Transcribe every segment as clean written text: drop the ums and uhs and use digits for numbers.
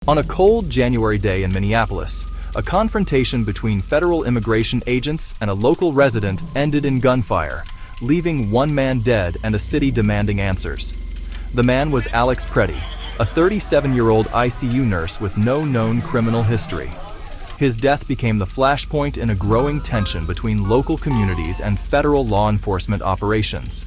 On a cold January day in Minneapolis, a confrontation between federal immigration agents and a local resident ended in gunfire, leaving one man dead and a city demanding answers. The man was Alex Preddy, a 37-year-old ICU nurse with no known criminal history. His death became the flashpoint in a growing tension between local communities and federal law enforcement operations.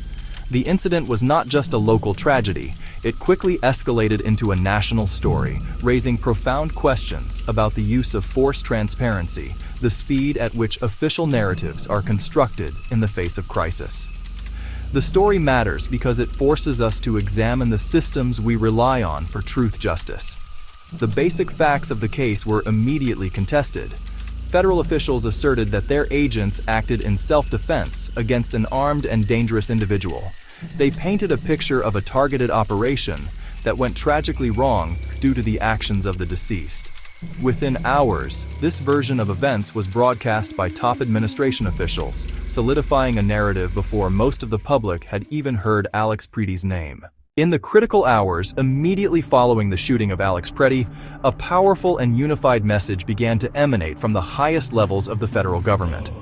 The incident was not just a local tragedy, it quickly escalated into a national story, raising profound questions about the use of force transparency, the speed at which official narratives are constructed in the face of crisis. The story matters because it forces us to examine the systems we rely on for truth justice. The basic facts of the case were immediately contested. Federal officials asserted that their agents acted in self-defense against an armed and dangerous individual. They painted a picture of a targeted operation that went tragically wrong due to the actions of the deceased. Within hours, this version of events was broadcast by top administration officials, solidifying a narrative before most of the public had even heard Alex Preddy's name. In the critical hours immediately following the shooting of Alex Preddy, a powerful and unified message began to emanate from the highest levels of the federal government.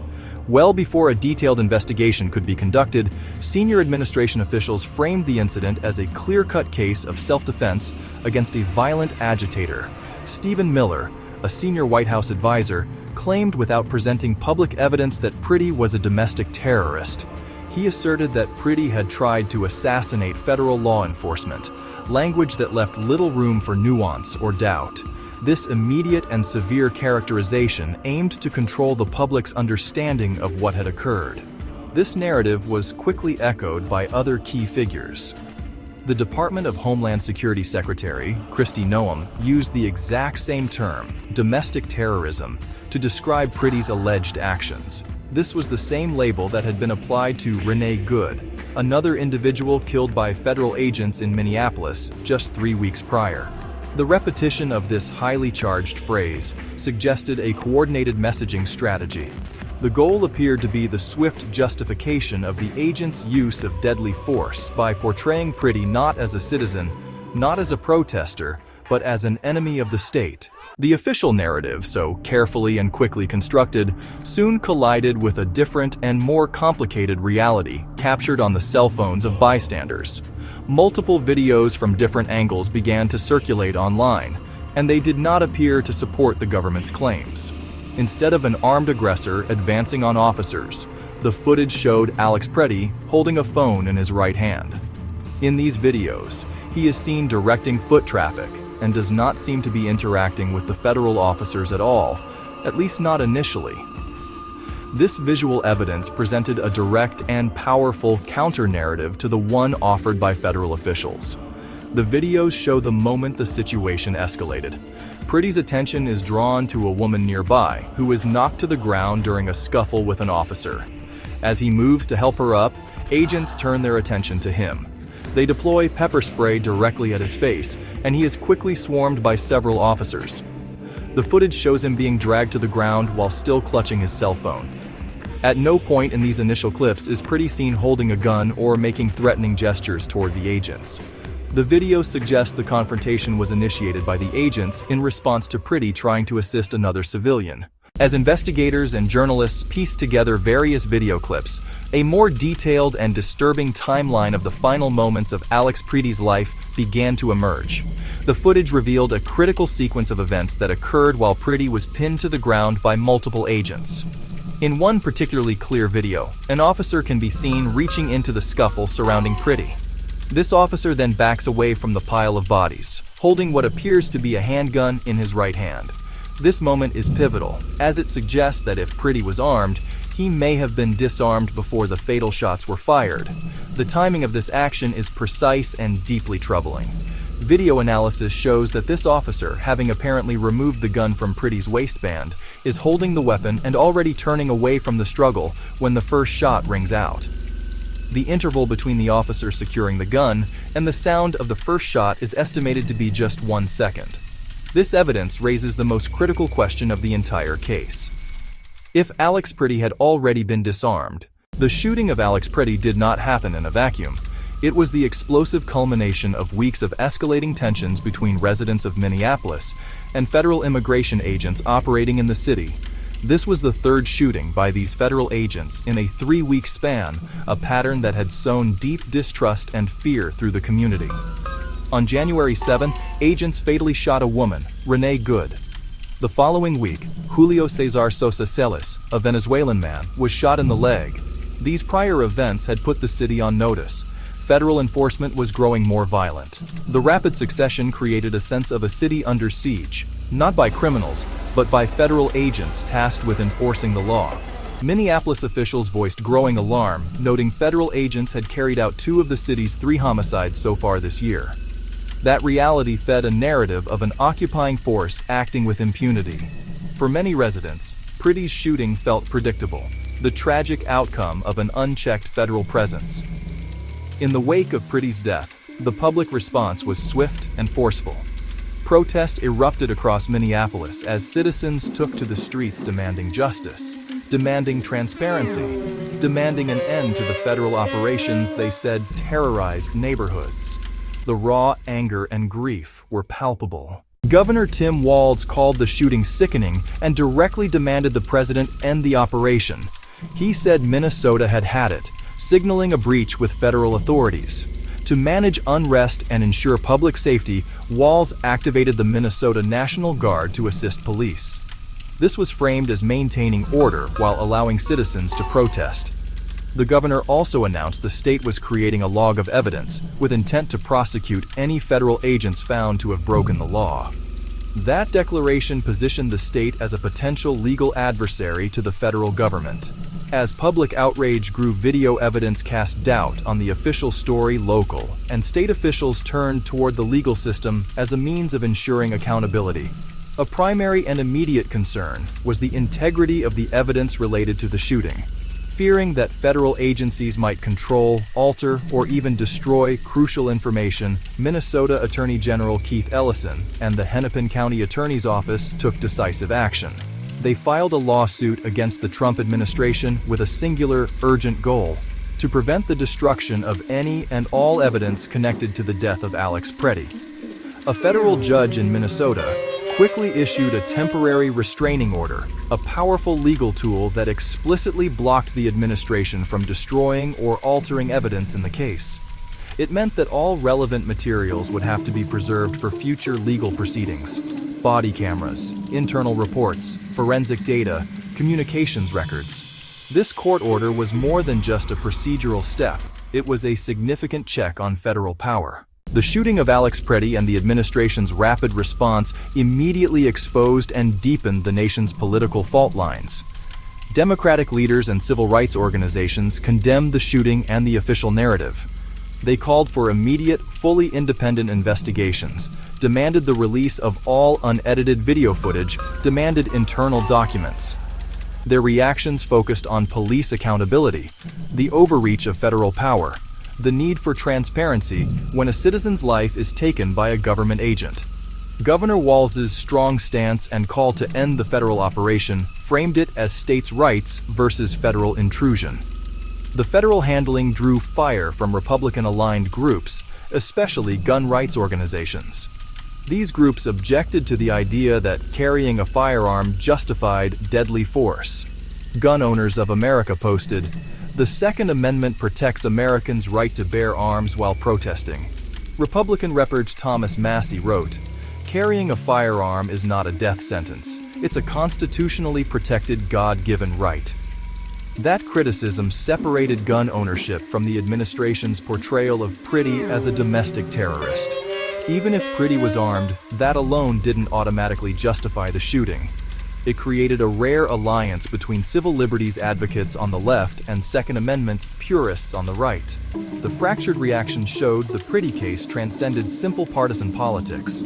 Well before a detailed investigation could be conducted, senior administration officials framed the incident as a clear-cut case of self-defense against a violent agitator. Stephen Miller, a senior White House advisor, claimed without presenting public evidence that Preddy was a domestic terrorist. He asserted that Preddy had tried to assassinate federal law enforcement, language that left little room for nuance or doubt. This immediate and severe characterization aimed to control the public's understanding of what had occurred. This narrative was quickly echoed by other key figures. The Department of Homeland Security Secretary, Kristi Noem, used the exact same term, domestic terrorism, to describe Preddy's alleged actions. This was the same label that had been applied to Renee Good, another individual killed by federal agents in Minneapolis just 3 weeks prior. The repetition of this highly charged phrase suggested a coordinated messaging strategy. The goal appeared to be the swift justification of the agent's use of deadly force by portraying Preddy not as a citizen, not as a protester, but as an enemy of the state. The official narrative, so carefully and quickly constructed, soon collided with a different and more complicated reality captured on the cell phones of bystanders. Multiple videos from different angles began to circulate online, and they did not appear to support the government's claims. Instead of an armed aggressor advancing on officers, the footage showed Alex Preddy holding a phone in his right hand. In these videos, he is seen directing foot traffic and does not seem to be interacting with the federal officers at all, at least not initially. This visual evidence presented a direct and powerful counter-narrative to the one offered by federal officials. The videos show the moment the situation escalated. Preddy's attention is drawn to a woman nearby who is knocked to the ground during a scuffle with an officer. As he moves to help her up, agents turn their attention to him. They deploy pepper spray directly at his face, and he is quickly swarmed by several officers. The footage shows him being dragged to the ground while still clutching his cell phone. At no point in these initial clips is Preddy seen holding a gun or making threatening gestures toward the agents. The video suggests the confrontation was initiated by the agents in response to Preddy trying to assist another civilian. As investigators and journalists pieced together various video clips, a more detailed and disturbing timeline of the final moments of Alex Preddy's life began to emerge. The footage revealed a critical sequence of events that occurred while Preddy was pinned to the ground by multiple agents. In one particularly clear video, an officer can be seen reaching into the scuffle surrounding Preddy. This officer then backs away from the pile of bodies, holding what appears to be a handgun in his right hand. This moment is pivotal, as it suggests that if Preddy was armed, he may have been disarmed before the fatal shots were fired. The timing of this action is precise and deeply troubling. Video analysis shows that this officer, having apparently removed the gun from Preddy's waistband, is holding the weapon and already turning away from the struggle when the first shot rings out. The interval between the officer securing the gun and the sound of the first shot is estimated to be just 1 second. This evidence raises the most critical question of the entire case. If Alex Preddy had already been disarmed, the shooting of Alex Preddy did not happen in a vacuum. It was the explosive culmination of weeks of escalating tensions between residents of Minneapolis and federal immigration agents operating in the city. This was the third shooting by these federal agents in a 3-week span, a pattern that had sown deep distrust and fear through the community. On January 7, agents fatally shot a woman, Renee Good. The following week, Julio Cesar Sosa Celis, a Venezuelan man, was shot in the leg. These prior events had put the city on notice. Federal enforcement was growing more violent. The rapid succession created a sense of a city under siege, not by criminals, but by federal agents tasked with enforcing the law. Minneapolis officials voiced growing alarm, noting federal agents had carried out 2 of the city's 3 homicides so far this year. That reality fed a narrative of an occupying force acting with impunity. For many residents, Pretty's shooting felt predictable, the tragic outcome of an unchecked federal presence. In the wake of Pretty's death, the public response was swift and forceful. Protests erupted across Minneapolis as citizens took to the streets demanding justice, demanding transparency, demanding an end to the federal operations they said terrorized neighborhoods. The raw anger and grief were palpable. Governor Tim Walz called the shooting sickening and directly demanded the president end the operation. He said Minnesota had had it, signaling a breach with federal authorities. To manage unrest and ensure public safety, Walz activated the Minnesota National Guard to assist police. This was framed as maintaining order while allowing citizens to protest. The governor also announced the state was creating a log of evidence with intent to prosecute any federal agents found to have broken the law. That declaration positioned the state as a potential legal adversary to the federal government. As public outrage grew, video evidence cast doubt on the official story local, and state officials turned toward the legal system as a means of ensuring accountability. A primary and immediate concern was the integrity of the evidence related to the shooting. Fearing that federal agencies might control, alter, or even destroy crucial information, Minnesota Attorney General Keith Ellison and the Hennepin County Attorney's Office took decisive action. They filed a lawsuit against the Trump administration with a singular, urgent goal: to prevent the destruction of any and all evidence connected to the death of Alex Pretty. A federal judge in Minnesota quickly issued a temporary restraining order, a powerful legal tool that explicitly blocked the administration from destroying or altering evidence in the case. It meant that all relevant materials would have to be preserved for future legal proceedings. Body cameras, internal reports, forensic data, communications records. This court order was more than just a procedural step. It was a significant check on federal power. The shooting of Alex Pretty and the administration's rapid response immediately exposed and deepened the nation's political fault lines. Democratic leaders and civil rights organizations condemned the shooting and the official narrative. They called for immediate, fully independent investigations, demanded the release of all unedited video footage, demanded internal documents. Their reactions focused on police accountability, the overreach of federal power, the need for transparency when a citizen's life is taken by a government agent. Governor Walz's strong stance and call to end the federal operation framed it as states' rights versus federal intrusion. The federal handling drew fire from Republican-aligned groups, especially gun rights organizations. These groups objected to the idea that carrying a firearm justified deadly force. Gun Owners of America posted, "The Second Amendment protects Americans' right to bear arms while protesting." Republican Rep. Thomas Massey wrote, "Carrying a firearm is not a death sentence. It's a constitutionally protected God-given right." That criticism separated gun ownership from the administration's portrayal of Pretty as a domestic terrorist. Even if Pretty was armed, that alone didn't automatically justify the shooting. It created a rare alliance between civil liberties advocates on the left and Second Amendment purists on the right. The fractured reaction showed the Pretty case transcended simple partisan politics.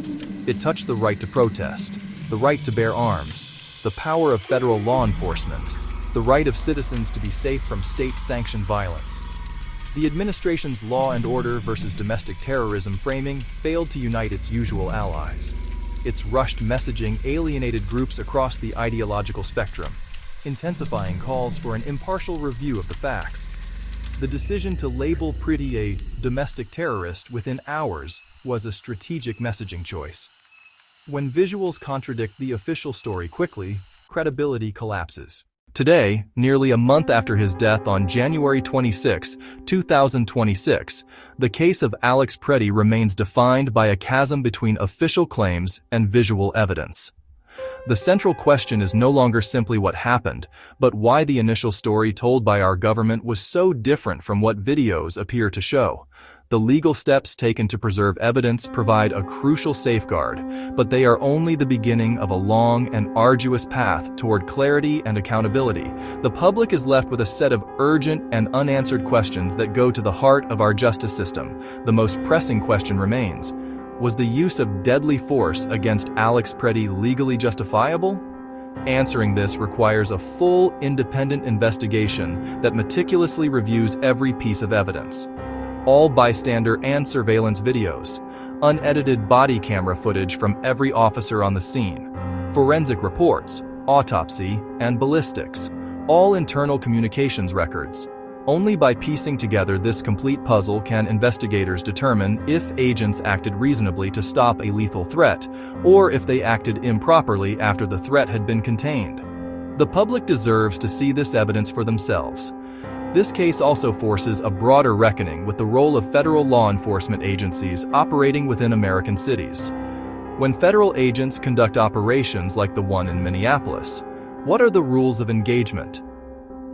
It touched the right to protest, the right to bear arms, the power of federal law enforcement, the right of citizens to be safe from state-sanctioned violence. The administration's law and order versus domestic terrorism framing failed to unite its usual allies. Its rushed messaging alienated groups across the ideological spectrum, intensifying calls for an impartial review of the facts. The decision to label Pretty a domestic terrorist within hours was a strategic messaging choice. When visuals contradict the official story quickly, credibility collapses. Today, nearly a month after his death on January 26, 2026, the case of Alex Pretty remains defined by a chasm between official claims and visual evidence. The central question is no longer simply what happened, but why the initial story told by our government was so different from what videos appear to show. The legal steps taken to preserve evidence provide a crucial safeguard, but they are only the beginning of a long and arduous path toward clarity and accountability. The public is left with a set of urgent and unanswered questions that go to the heart of our justice system. The most pressing question remains: was the use of deadly force against Alex Pretty legally justifiable? Answering this requires a full, independent investigation that meticulously reviews every piece of evidence. All bystander and surveillance videos, unedited body camera footage from every officer on the scene, forensic reports, autopsy, and ballistics, all internal communications records. Only by piecing together this complete puzzle can investigators determine if agents acted reasonably to stop a lethal threat, or if they acted improperly after the threat had been contained. The public deserves to see this evidence for themselves. This case also forces a broader reckoning with the role of federal law enforcement agencies operating within American cities. When federal agents conduct operations like the one in Minneapolis, what are the rules of engagement?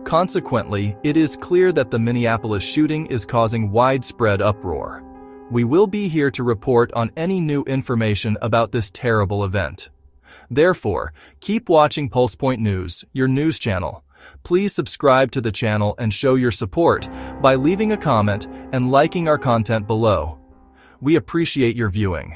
Consequently, it is clear that the Minneapolis shooting is causing widespread uproar. We will be here to report on any new information about this terrible event. Therefore, keep watching PulsePoint News, your news channel. Please subscribe to the channel and show your support by leaving a comment and liking our content below. We appreciate your viewing.